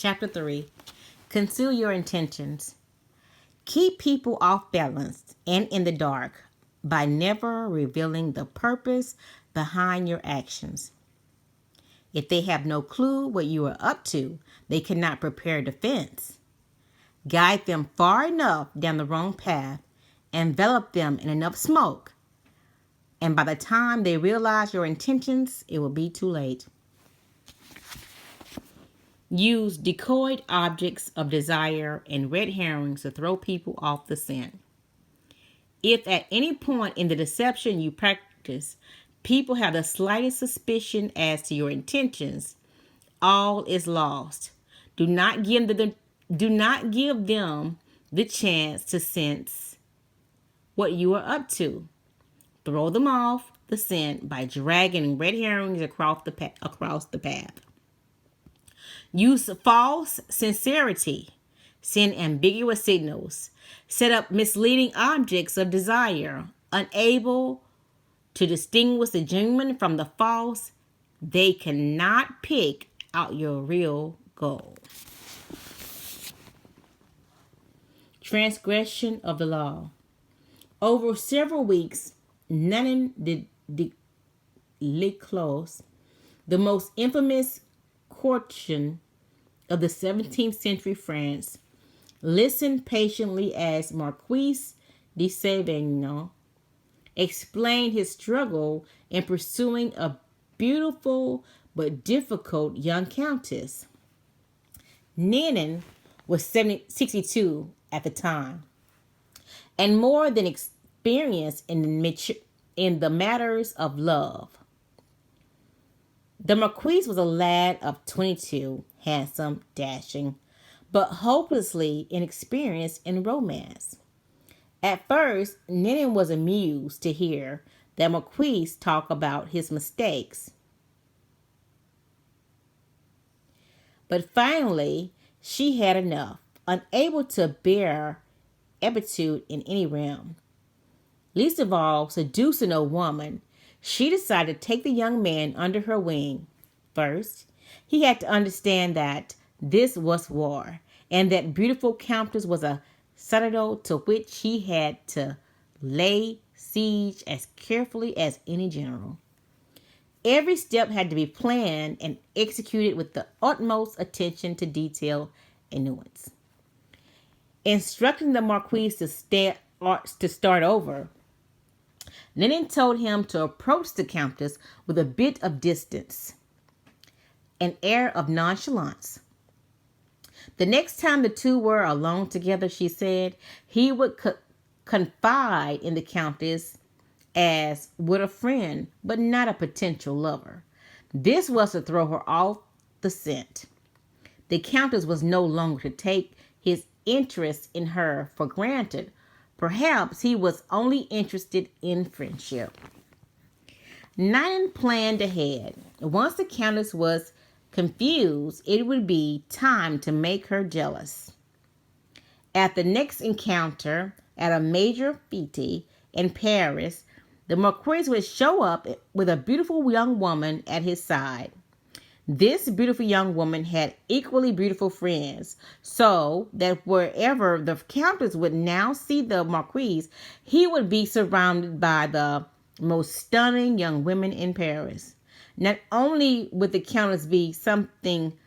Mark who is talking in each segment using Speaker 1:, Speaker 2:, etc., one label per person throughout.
Speaker 1: Chapter 3. Conceal your intentions. Keep people off balance and in the dark by never revealing the purpose behind your actions. If they have no clue what you are up to, they cannot prepare a defense. Guide them far enough down the wrong path, envelop them in enough smoke, and by the time they realize your intentions, it will be too late. Use decoyed objects of desire and red herrings to throw people off the scent. If at any point in the deception you practice, people have the slightest suspicion as to your intentions, all is lost. Do not give them the chance to sense what you are up to. Throw them off the scent by dragging red herrings across the path. Use false sincerity. Send ambiguous signals. Set up misleading objects of desire. Unable to distinguish the genuine from the false, they cannot pick out your real goal. Transgression of the law. Over several weeks, Nanin de Leclos, the most infamous courtisan of the 17th century France, listened patiently as Marquis de Sévigné explained his struggle in pursuing a beautiful but difficult young countess. Nanin was 62 at the time, and more than experienced in the matters of love. The Marquis was a lad of 22, handsome, dashing, but hopelessly inexperienced in romance. At first, Nanin was amused to hear the Marquis talk about his mistakes. But finally, she had enough, unable to bear attitude in any realm. Least of all, seducing a woman, she decided to take the young man under her wing. First, he had to understand that this was war, and that beautiful countess was a citadel to which he had to lay siege as carefully as any general. Every step had to be planned and executed with the utmost attention to detail and nuance. Instructing the Marquis to start over, Nanin told him to approach the Countess with a bit of distance, an air of nonchalance. The next time the two were alone together, she said, he would confide in the Countess as would a friend, but not a potential lover. This was to throw her off the scent. The Countess was no longer to take his interest in her for granted. Perhaps he was only interested in friendship. Nanin planned ahead. Once the Countess was confused, it would be time to make her jealous. At the next encounter at a major fete in Paris, the Marquis would show up with a beautiful young woman at his side. This beautiful young woman had equally beautiful friends, so that wherever the Countess would now see the Marquis, he would be surrounded by the most stunning young women in Paris. Not only would the Countess be seething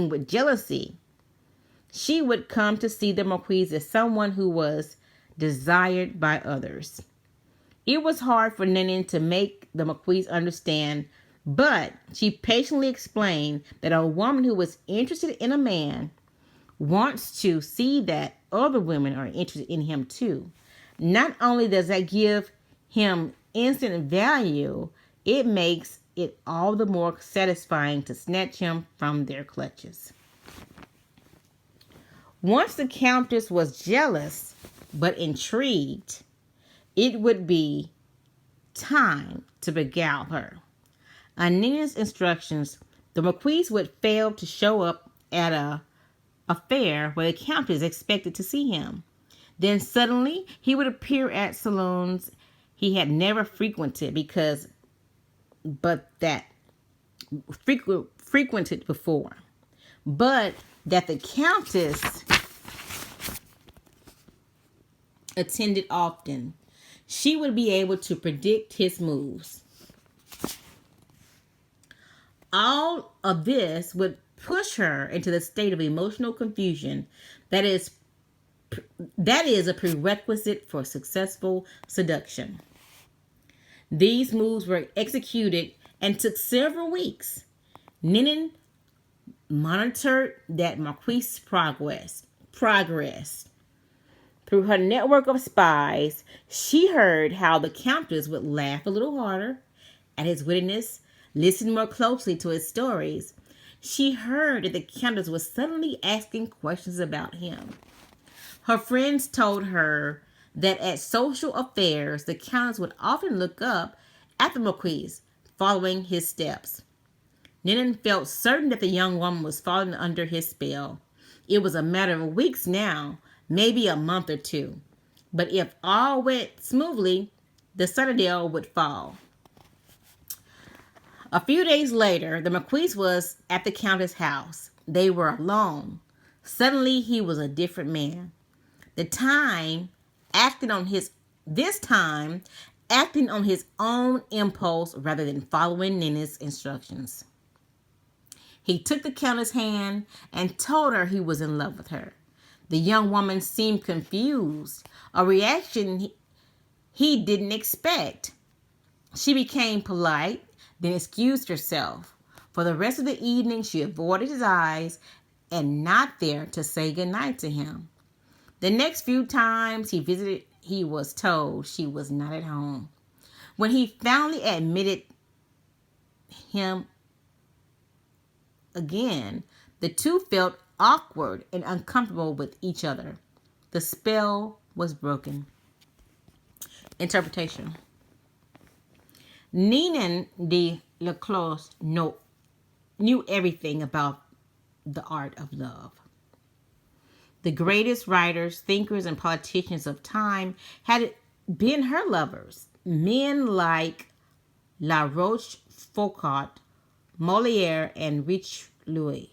Speaker 1: with jealousy, she would come to see the Marquis as someone who was desired by others. It was hard for Nanin to make the Marquis understand, but she patiently explained that a woman who was interested in a man wants to see that other women are interested in him too. Not only does that give him instant value, it makes it all the more satisfying to snatch him from their clutches. Once the Countess was jealous but intrigued, it would be time to beguile her. On Nanin's instructions, the Marquis would fail to show up at a fair where the Countess expected to see him. Then suddenly he would appear at saloons he had never frequented because but that frequented before, but that the Countess attended often. She would be able to predict his moves. All of this would push her into the state of emotional confusion that is a prerequisite for successful seduction. These moves were executed and took several weeks. Ninan monitored that Marquis's progress. Through her network of spies, she heard how the Countess would laugh a little harder at his wittiness, listen more closely to his stories. She heard that the Countess was suddenly asking questions about him. Her friends told her that at social affairs, the Countess would often look up at the Marquis, following his steps. Ninan felt certain that the young woman was falling under his spell. It was a matter of weeks now, maybe a month or two. But if all went smoothly, the citadel would fall. A few days later, the Marquis was at the Countess' house. They were alone. Suddenly, he was a different man. This time, acting on his own impulse rather than following Ninan's instructions. He took the Countess' hand and told her he was in love with her. The young woman seemed confused, a reaction he didn't expect. She became polite, then excused herself. For the rest of the evening, she avoided his eyes and not there to say goodnight to him. The next few times he visited, he was told she was not at home. When he finally admitted him again, the two felt awkward and uncomfortable with each other. The spell was broken. Interpretation. Ninan de Leclos knew everything about the art of love. The greatest writers, thinkers, and politicians of time had been her lovers. Men like La Rochefoucauld, Molière, and Richelieu.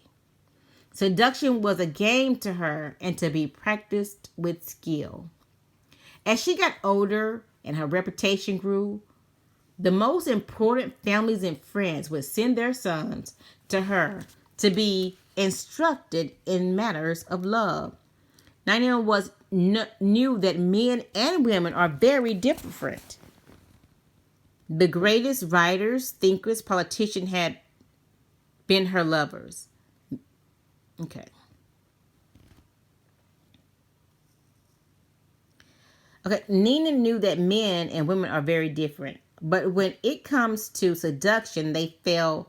Speaker 1: Seduction was a game to her and to be practiced with skill. As she got older and her reputation grew, the most important families and friends would send their sons to her to be instructed in matters of love. Ninan knew that men and women are very different. The greatest writers, thinkers, politicians had been her lovers. Okay. Ninan knew that men and women are very different. But when it comes to seduction, Ninan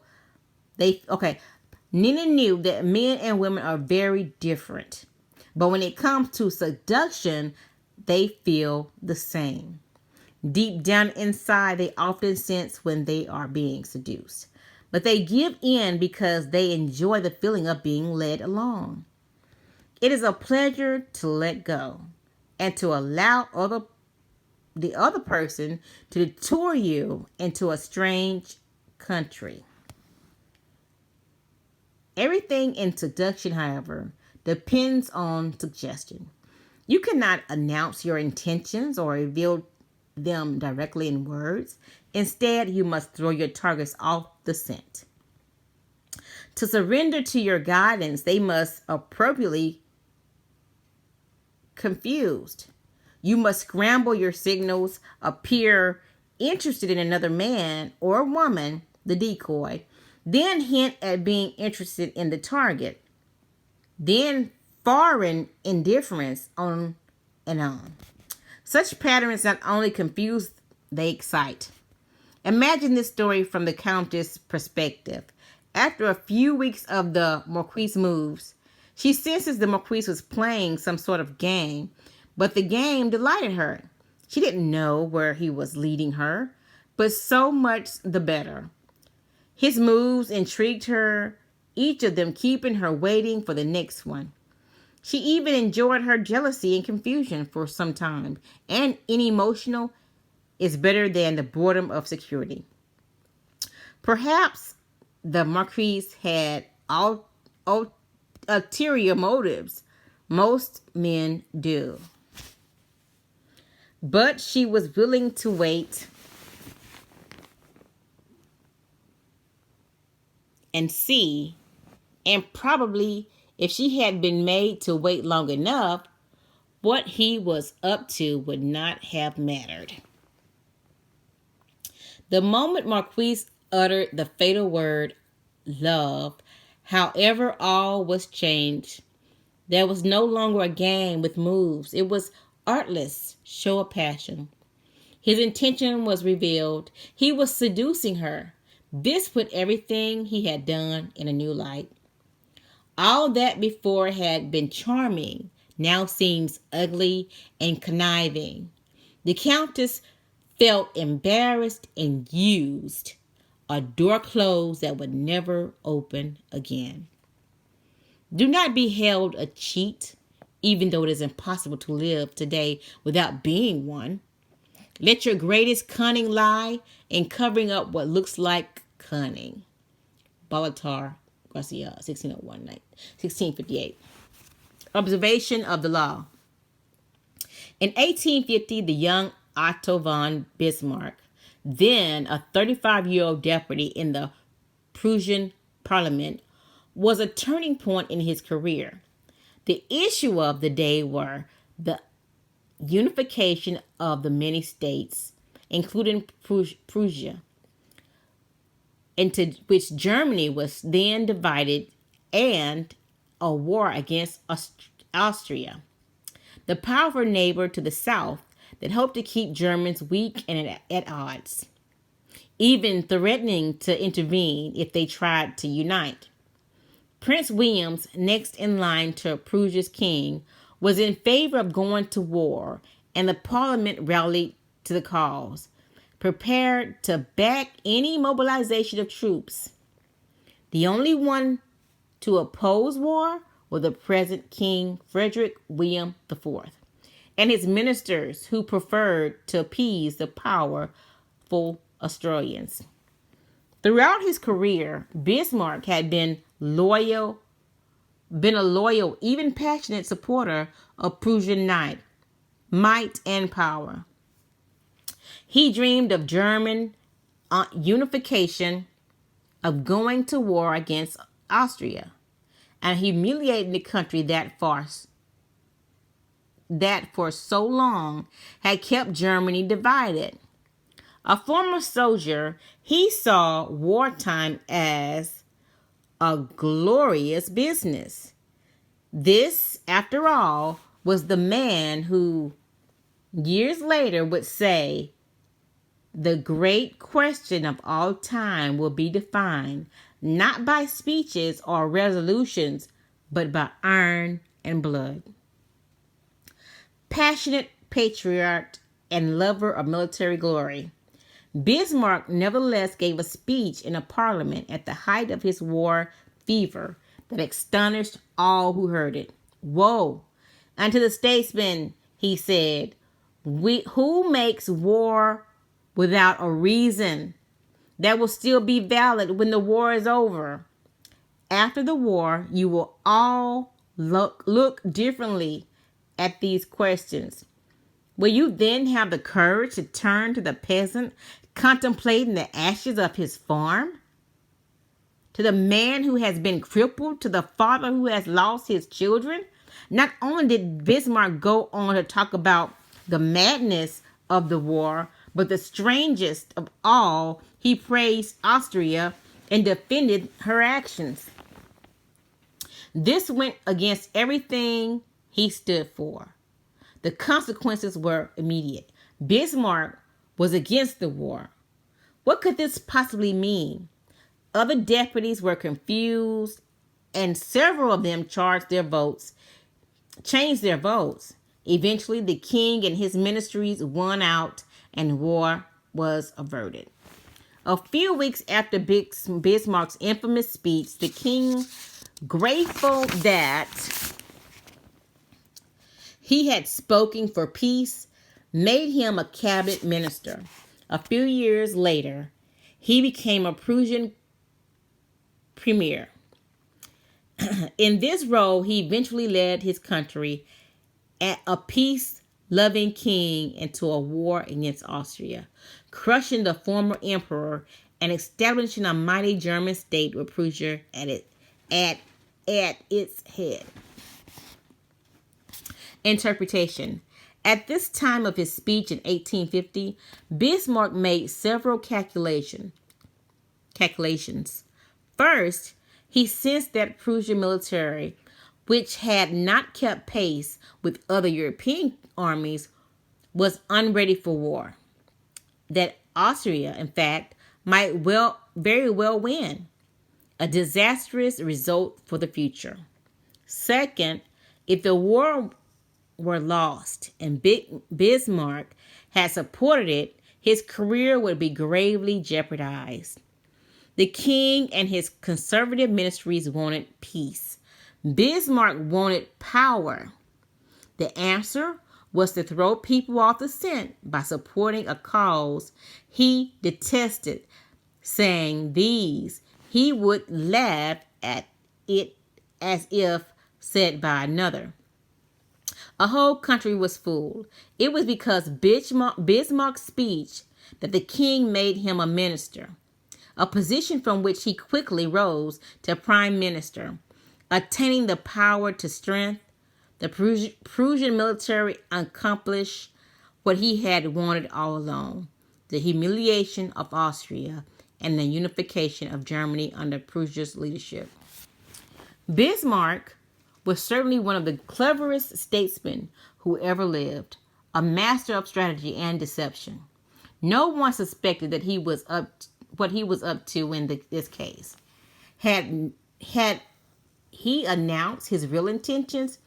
Speaker 1: knew that men and women are very different. But when it comes to seduction, they feel the same. Deep down inside, they often sense when they are being seduced. But they give in because they enjoy the feeling of being led along. It is a pleasure to let go and to allow the other person to detour you into a strange country. Everything in seduction, however, depends on suggestion. You cannot announce your intentions or reveal them directly in words. Instead, you must throw your targets off the scent. To surrender to your guidance, they must appropriately confused. You must scramble your signals, appear interested in another man or woman, the decoy, then hint at being interested in the target, then foreign indifference, on and on. Such patterns not only confuse, they excite. Imagine this story from the Countess' perspective. After a few weeks of the Marquis' moves, she senses the Marquis was playing some sort of game, but the game delighted her. She didn't know where he was leading her, but so much the better. His moves intrigued her, each of them keeping her waiting for the next one. She even enjoyed her jealousy and confusion for some time, and any emotional is better than the boredom of security. Perhaps the Marquise had ulterior motives. Most men do. But she was willing to wait and see, and probably if she had been made to wait long enough, what he was up to would not have mattered. The moment Marquise uttered the fatal word, love, however, all was changed. There was no longer a game with moves. It was artless show of passion. His intention was revealed. He was seducing her. This put everything he had done in a new light. All that before had been charming now seems ugly and conniving. The Countess felt embarrassed and used. A door closed that would never open again. Do not be held a cheat, even though it is impossible to live today without being one. Let your greatest cunning lie in covering up what looks like cunning. Baltar Garcia, 1658. Observation of the law. In 1850, the young Otto von Bismarck, then a 35-year-old deputy in the Prussian parliament, was a turning point in his career. The issue of the day were the unification of the many states, including Prussia, into which Germany was then divided, and a war against Austria, the powerful neighbor to the south that hoped to keep Germans weak and at odds, even threatening to intervene if they tried to unite. Prince William, next in line to Prussia's king, was in favor of going to war, and the parliament rallied to the cause, prepared to back any mobilization of troops. The only one to oppose war was the present King Frederick William IV and his ministers, who preferred to appease the powerful Austrians. Throughout his career, Bismarck had been a loyal, even passionate supporter of Prussian might and power. He dreamed of German unification, of going to war against Austria, and humiliating the country that for so long had kept Germany divided. A former soldier, he saw wartime as a glorious business. This, after all, was the man who, years later, would say, the great question of all time will be defined not by speeches or resolutions, but by iron and blood. Passionate patriot and lover of military glory, Bismarck nevertheless gave a speech in a parliament at the height of his war fever that astonished all who heard it. Woe unto the statesman, he said, who makes war without a reason that will still be valid when the war is over. After the war, you will all look differently at these questions. Will you then have the courage to turn to the peasant contemplating the ashes of his farm? To the man who has been crippled? To the father who has lost his children? Not only did Bismarck go on to talk about the madness of the war, but the strangest of all, he praised Austria and defended her actions. This went against everything he stood for. The consequences were immediate. Bismarck was against the war. What could this possibly mean? Other deputies were confused, and several of them changed their votes. Eventually, the king and his ministries won out, and war was averted. A few weeks after Bismarck's infamous speech, the king, grateful that he had spoken for peace, made him a cabinet minister. A few years later, he became a Prussian premier. In this role, he eventually led his country, at a peace-loving king, into a war against Austria, crushing the former emperor and establishing a mighty German state with Prussia at its head. Interpretation. At this time of his speech in 1850, Bismarck made several calculations. First, he sensed that Prussian military, which had not kept pace with other European armies, was unready for war. That Austria, in fact, might very well win, a disastrous result for the future. Second, if the war were lost and Bismarck had supported it, his career would be gravely jeopardized. The king and his conservative ministries wanted peace. Bismarck wanted power. The answer was to throw people off the scent by supporting a cause he detested, saying he would laugh at it as if said by another. A whole country was fooled. It was because Bismarck's speech that the king made him a minister, a position from which he quickly rose to prime minister, attaining the power to strength. The Prussian military accomplished what he had wanted all along, the humiliation of Austria and the unification of Germany under Prussia's leadership. Bismarck was certainly one of the cleverest statesmen who ever lived, a master of strategy and deception. No one suspected that what he was up to in this case. Had he announced his real intentions,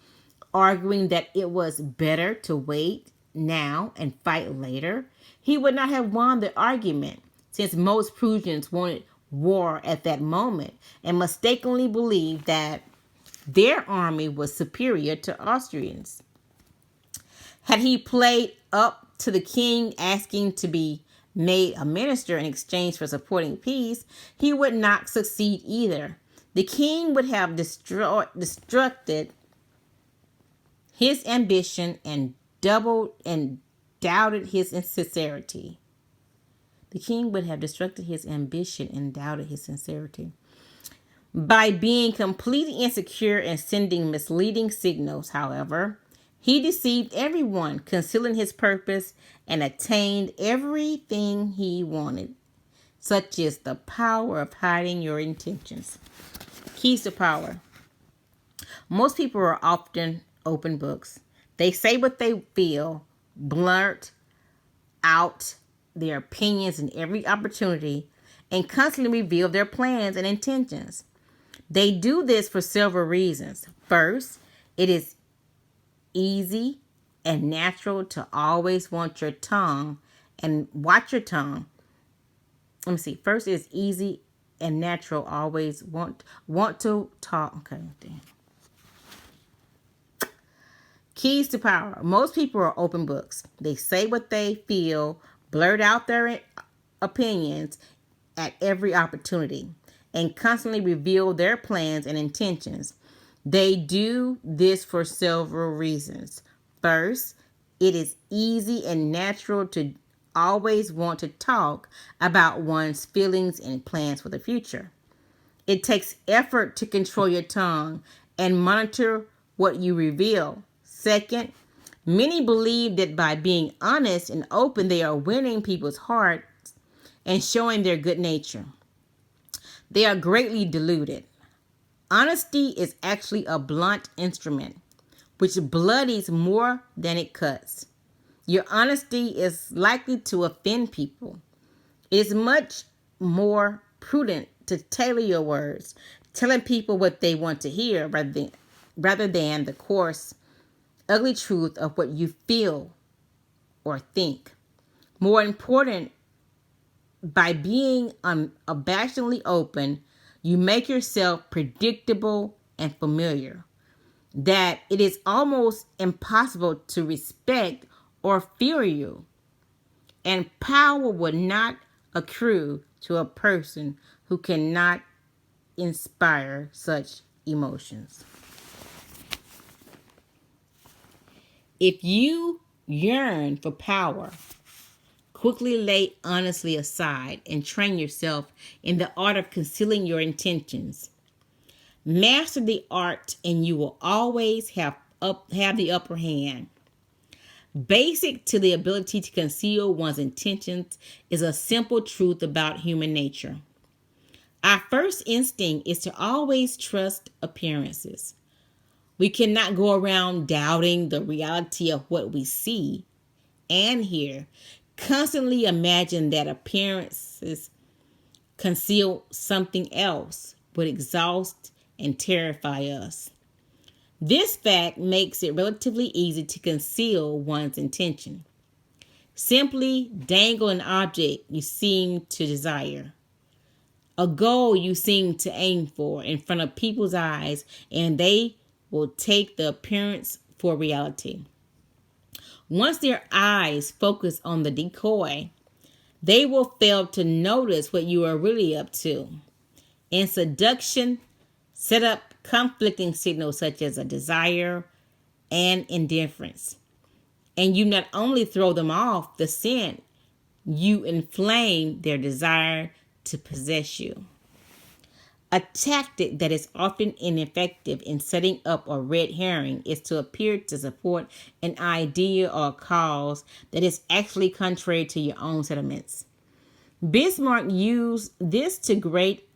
Speaker 1: arguing that it was better to wait now and fight later, he would not have won the argument, since most Prussians wanted war at that moment and mistakenly believed that their army was superior to Austrians. Had he played up to the king asking to be made a minister in exchange for supporting peace, he would not succeed either. The king would have destructed his ambition and doubted his sincerity. The king would have destructed his ambition and doubted his sincerity. By being completely insecure and sending misleading signals, however, he deceived everyone, concealing his purpose, and attained everything he wanted, such as the power of hiding your intentions. Keys to power. Most people are often open books. They say what they feel, blurt out their opinions in every opportunity, and constantly reveal their plans and intentions. They do this for several reasons. First, it is easy and natural to always want your tongue and watch your tongue. First, it's easy and natural always want to talk. Okay, damn. Keys to power. Most people are open books. They say what they feel, blurt out their opinions at every opportunity, and constantly reveal their plans and intentions. They do this for several reasons. First, it is easy and natural to always want to talk about one's feelings and plans for the future. It takes effort to control your tongue and monitor what you reveal. Second, many believe that by being honest and open, they are winning people's hearts and showing their good nature. They are greatly deluded. Honesty is actually a blunt instrument, which bloodies more than it cuts. Your honesty is likely to offend people. It is much more prudent to tailor your words, telling people what they want to hear rather than the coarse, ugly truth of what you feel or think. More important, by being unabashedly open, you make yourself predictable and familiar, that it is almost impossible to respect or fear you. And power will not accrue to a person who cannot inspire such emotions. If you yearn for power, quickly lay honesty aside and train yourself in the art of concealing your intentions. Master the art and you will always have the upper hand. Basic to the ability to conceal one's intentions is a simple truth about human nature. Our first instinct is to always trust appearances. We cannot go around doubting the reality of what we see and hear. Constantly imagine that appearances conceal something else would exhaust and terrify us. This fact makes it relatively easy to conceal one's intention. Simply dangle an object you seem to desire, a goal you seem to aim for in front of people's eyes, and they will take the appearance for reality. Once their eyes focus on the decoy, they will fail to notice what you are really up to. In seduction, set up conflicting signals such as a desire and indifference. And you not only throw them off the scent, you inflame their desire to possess you. A tactic that is often ineffective in setting up a red herring is to appear to support an idea or a cause that is actually contrary to your own sentiments. Bismarck used this to great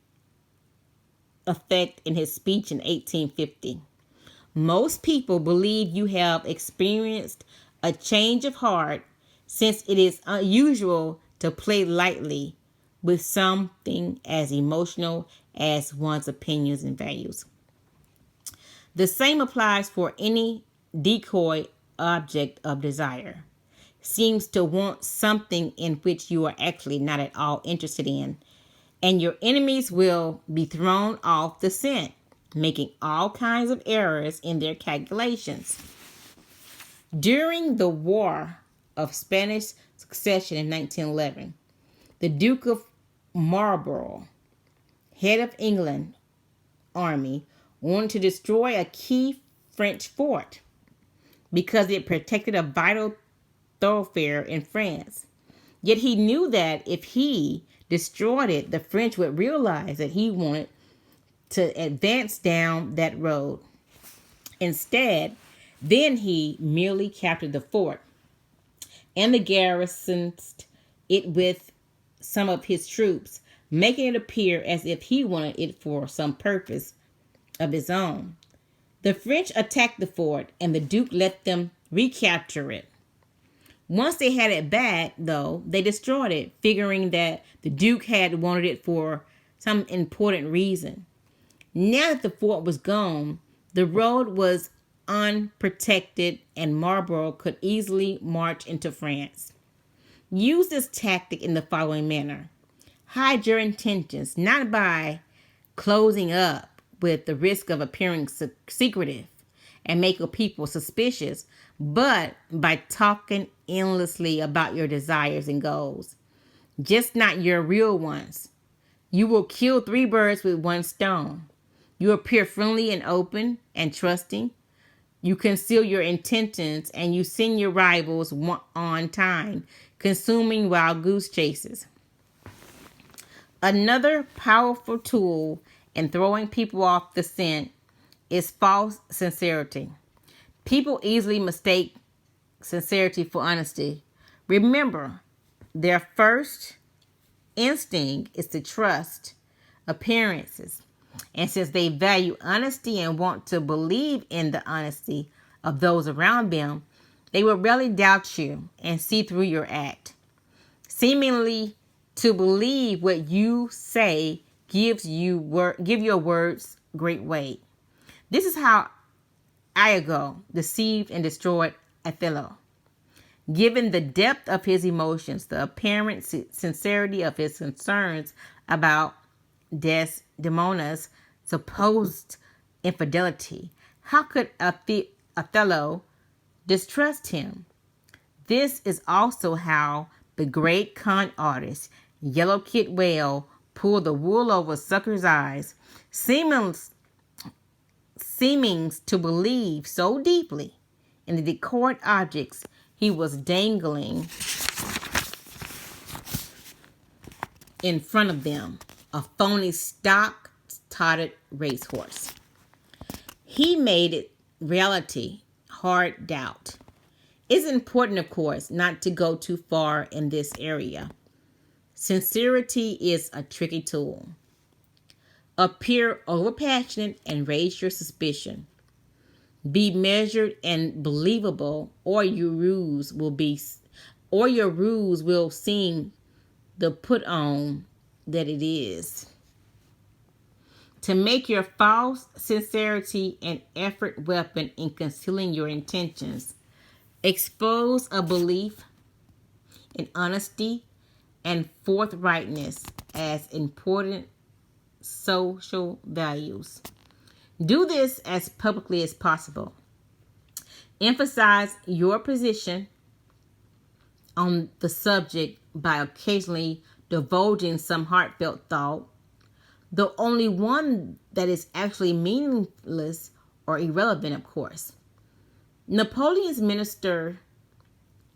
Speaker 1: effect in his speech in 1850. Most people believe you have experienced a change of heart, since it is unusual to play lightly with something as emotional as one's opinions and values. The same applies for any decoy object of desire. Seems to want something in which you are actually not at all interested in, and your enemies will be thrown off the scent, making all kinds of errors in their calculations. During the War of Spanish Succession in 1911, the Duke of Marlborough, head of England army, wanted to destroy a key French fort because it protected a vital thoroughfare in France. Yet he knew that if he destroyed it, the French would realize that he wanted to advance down that road. Instead, then he merely captured the fort and the garrisoned it with some of his troops, making it appear as if he wanted it for some purpose of his own. The French attacked the fort, and the Duke let them recapture it. Once they had it back, though, they destroyed it, figuring that the Duke had wanted it for some important reason. Now that the fort was gone, the road was unprotected, and Marlborough could easily march into France. Use this tactic in the following manner. Hide your intentions, not by closing up with the risk of appearing secretive and making people suspicious, but by talking endlessly about your desires and goals, just not your real ones. You will kill 3 birds with 1 stone. You appear friendly and open and trusting. You conceal your intentions, and you send your rivals on time, consuming wild goose chases. Another powerful tool in throwing people off the scent is false sincerity. People easily mistake sincerity for honesty. Remember, their first instinct is to trust appearances. And since they value honesty and want to believe in the honesty of those around them, they will rarely doubt you and see through your act. Seemingly to believe what you say give your words great weight. This is how Iago deceived and destroyed Othello. Given the depth of his emotions, the apparent sincerity of his concerns about Desdemona's supposed infidelity, how could Othello distrust him? This is also how the great con artist Yellow kid whale pulled the wool over Sucker's eyes, seeming to believe so deeply in the decored objects he was dangling in front of them, a phony stock-totted racehorse. He made it reality hard doubt. It's important, of course, not to go too far in this area. Sincerity is a tricky tool. Appear overpassionate and raise your suspicion. Be measured and believable, or your ruse will seem the put on that it is. To make your false sincerity an effort weapon in concealing your intentions, expose a belief in honesty and forthrightness as important social values. Do this as publicly as possible. Emphasize your position on the subject by occasionally divulging some heartfelt thought, the only one that is actually meaningless or irrelevant, of course. Napoleon's minister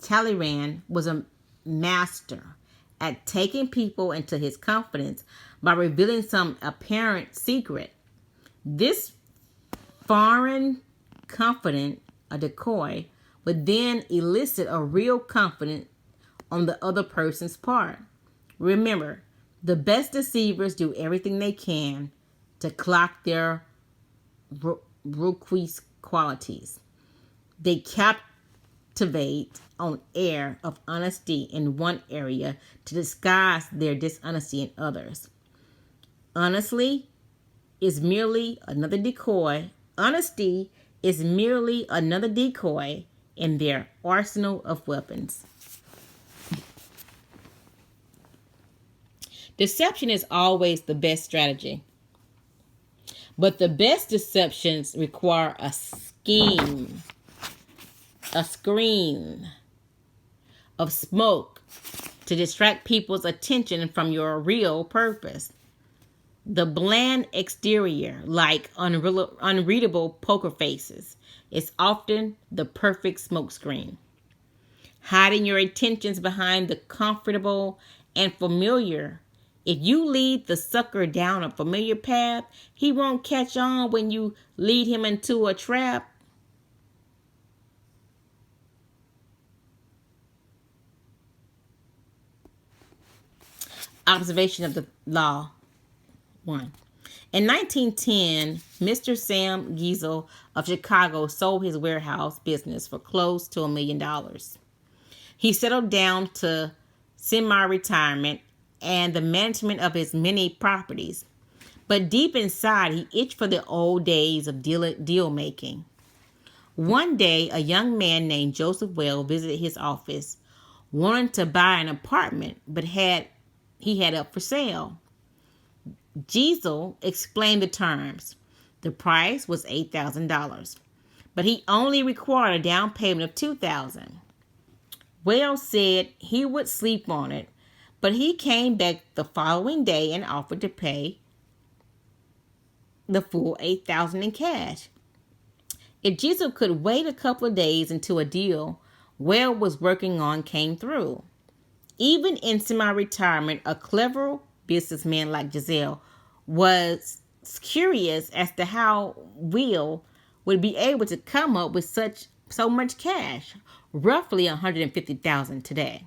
Speaker 1: Talleyrand was a master at taking people into his confidence by revealing some apparent secret. This foreign confidant, a decoy, would then elicit a real confidence on the other person's part. Remember, the best deceivers do everything they can to clock their requisite qualities. They captivate on air of honesty in one area to disguise their dishonesty in others. Honesty is merely another decoy. Honesty is merely another decoy in their arsenal of weapons. Deception is always the best strategy. But the best deceptions require a screen of smoke to distract people's attention from your real purpose. The bland exterior, like unreadable poker faces, is often the perfect smokescreen. Hiding your intentions behind the comfortable and familiar. If you lead the sucker down a familiar path, he won't catch on when you lead him into a trap. Observation of the law. 1. In 1910, Mr. Sam Giesel of Chicago sold his warehouse business for close to $1 million. He settled down to semi-retirement and the management of his many properties. But deep inside, he itched for the old days of deal making. One day, a young man named Joseph Well visited his office, wanting to buy an apartment, but he had up for sale. Giesel explained the terms. The price was $8,000, but he only required a down payment of $2,000. Well said he would sleep on it, but he came back the following day and offered to pay the full $8,000 in cash. If Giesel could wait a couple of days until a deal Well was working on came through. Even in semi-retirement, a clever businessman like Giselle was curious as to how Will would be able to come up with so much cash, roughly $150,000 today,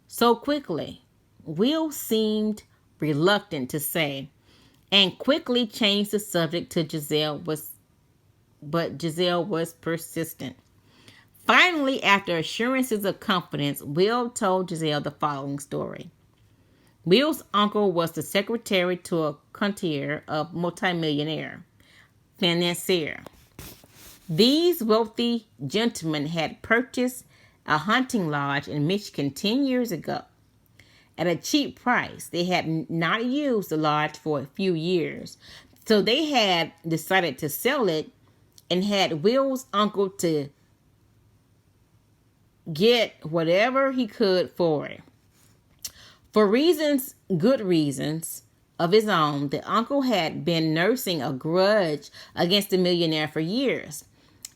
Speaker 1: so quickly. Will seemed reluctant to say, and quickly changed the subject to Giselle, but Giselle was persistent. Finally, after assurances of confidence, Will told Giselle the following story. Will's uncle was the secretary to a courtier of multimillionaire financier. These wealthy gentlemen had purchased a hunting lodge in Michigan 10 years ago at a cheap price. They had not used the lodge for a few years, so they had decided to sell it and had Will's uncle to get whatever he could for it. For reasons, good reasons of his own, the uncle had been nursing a grudge against the millionaire for years.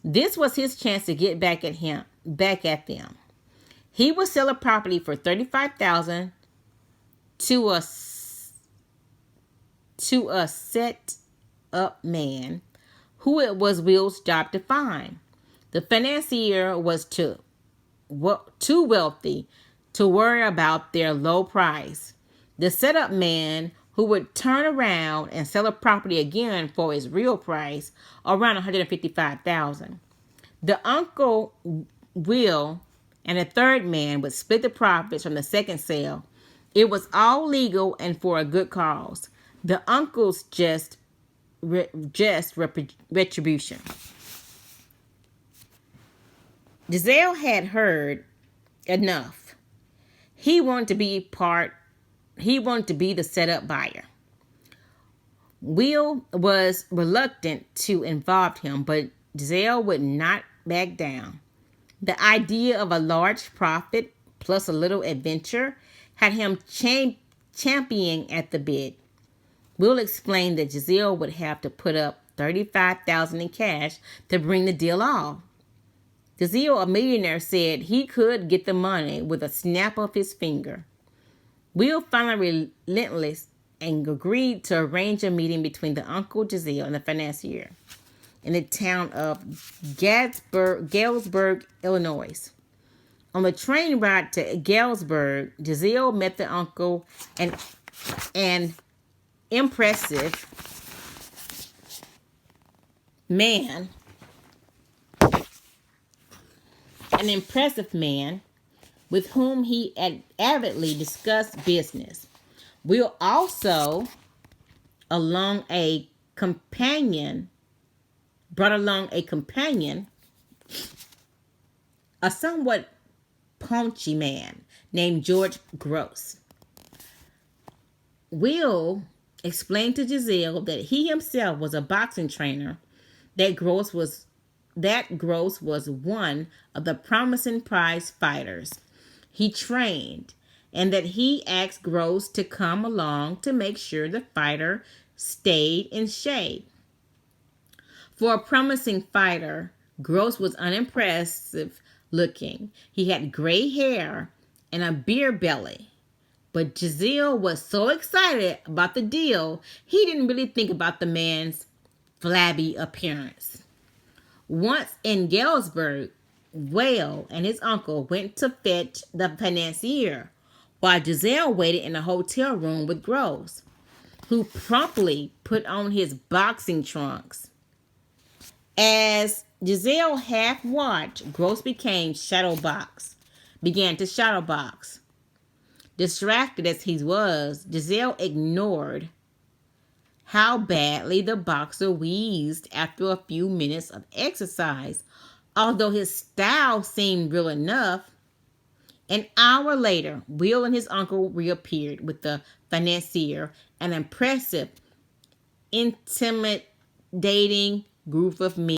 Speaker 1: This was his chance to get back at them. He would sell a property for $35,000 to a set up man who it was Will's job to find. The financier was too wealthy to worry about their low price. The setup man, who would turn around and sell a property again for its real price, around $155,000. The uncle, Will, and a third man would split the profits from the second sale. It was all legal and for a good cause. The uncle's just retribution. Giselle had heard enough. He wanted to be the setup buyer. Will was reluctant to involve him, but Giselle would not back down. The idea of a large profit plus a little adventure had him championing at the bid. Will explained that Giselle would have to put up $35,000 in cash to bring the deal off. Conceal, a millionaire, said he could get the money with a snap of his finger. Will finally relentless and agreed to arrange a meeting between the uncle, Giselle, and the financier in the town of Galesburg, Illinois. On the train ride to Galesburg, Giselle met the uncle and an impressive man with whom he had avidly discussed business. Will also brought along a companion, a somewhat paunchy man named George Gross. Will explained to Giselle that he himself was a boxing trainer, that Gross was one of the promising prize fighters he trained, and that he asked Gross to come along to make sure the fighter stayed in shape. For a promising fighter, Gross was unimpressive looking. He had gray hair and a beer belly. But Giselle was so excited about the deal, he didn't really think about the man's flabby appearance. Once in Galesburg, Will and his uncle went to fetch the financier, while Giselle waited in a hotel room with Gross, who promptly put on his boxing trunks. As Giselle half watched, Gross began to shadow box. Distracted as he was, Giselle ignored how badly the boxer wheezed after a few minutes of exercise, although his style seemed real enough. An hour later, Will and his uncle reappeared with the financier, an impressive, intimidating group of men.